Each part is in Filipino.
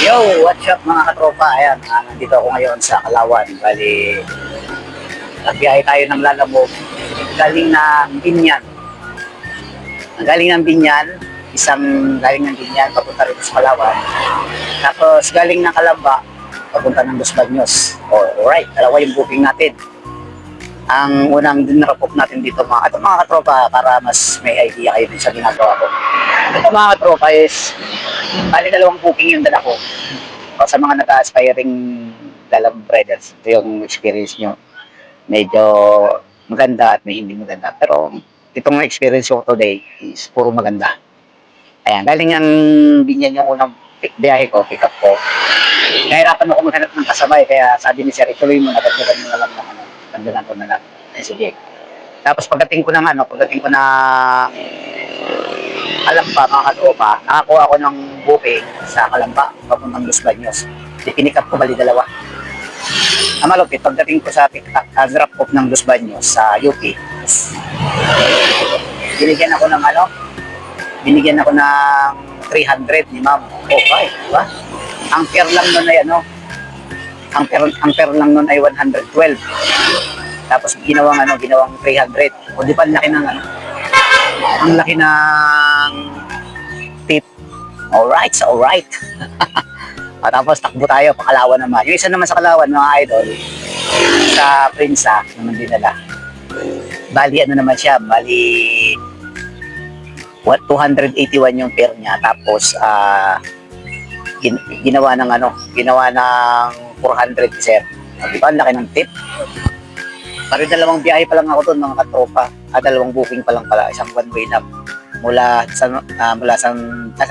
Yo, what's up mga katropa? Ayan, nandito ako ngayon sa Kalawan. Bali, nagbiyahe tayo ng Lalamog. Galing ng Binyan. Galing ng Binyan, galing ng Binyan, papunta rin sa Kalawan. Tapos galing ng Kalamba, papunta ng Los Baños. Alright, dalawa yung booking natin. Ang unang dinrapok natin dito mga katropa para mas may idea kayo din sa ginagawa ko. Ito mga katropa is, bali dalawang booking yung dala ko. O, sa mga nag-aspiring dalang riders, ito yung experience nyo. Medyo maganda at may hindi maganda. Pero itong experience ko today is puro maganda. Ayan, galing ang binyan yung unang biyahe ko, pick up ko. Nahirapan ako maghanap ng kasabay, kaya sabi ni Sir, ituloy mo na, pagdagan mo na lang ng pagdagan ko na lang. Ay, sige. Tapos pagdating ko na Kalamba, mga katropa, nakakuha ako ng booking sa Kalamba, papuntang Los Baños. Pinick-up ko bali dalawa. Ang malupit, pagdating ko sa drop off ng Los Baños sa UP, binigyan ako ng binigyan ako ng 300 ni ma'am. Okay, diba? Ang fare lang nun ay ang fare lang nun ay 112. Tapos ginawang 300. O di pa laki ng ang laki ng tip. Alright, so alright. Tapos takbo tayo, Pakalawan naman. Yung isa naman sa Kalawan, mga idol, sa Prinsa, naman dinala. Bali, naman siya, bali, 281 yung fare niya. Tapos, ginawa ng 400, sir. Di ba, ang laki ng tip. Parang dalawang biyahe pa lang ako doon, mga katropa. Dalawang booking pa lang pala, isang one way na mula sa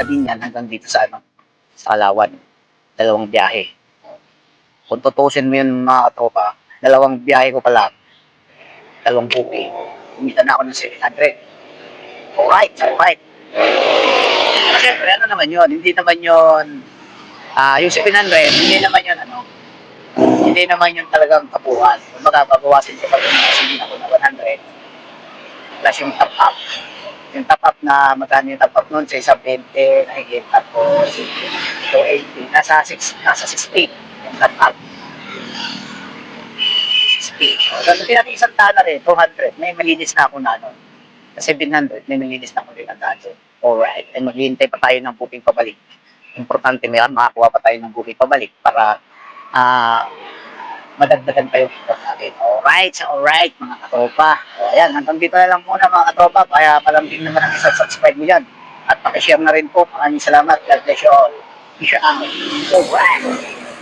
Binyan hanggang dito sa Kalawan. Dalawang biyahe. Kung tutusin mo yun, mga katropa, dalawang biyahe ko pa lang, dalawang booking. Kumita na ako ng 700. Alright. Siyempre, naman yun? Hindi naman yun, yung 700, hindi naman yun talagang kapuhan. Kung babawasin ko pa rin kasi ako na 100 plus yung top up. Yung top up na magkano yung top up nun sa isang 20, nakikita tapos 280, nasa 60 yung top up. 60. So, natin isang tana rin, 200. May malinis na ako na nun. Sa 700, may malinis na ako rin ang dati. Alright. And maghihintay pa tayo ng booking pabalik. Importante, makakuha pa tayo ng booking pabalik para madagdagan pa yung ikot natin. Alright, mga katropa. Ayan, hanggang dito na lang muna, mga katropa. Kaya palambing naman ang isa-subscribe mo yan. At pakishare na rin po. Maraming salamat. God bless you all. Peace out. Alright.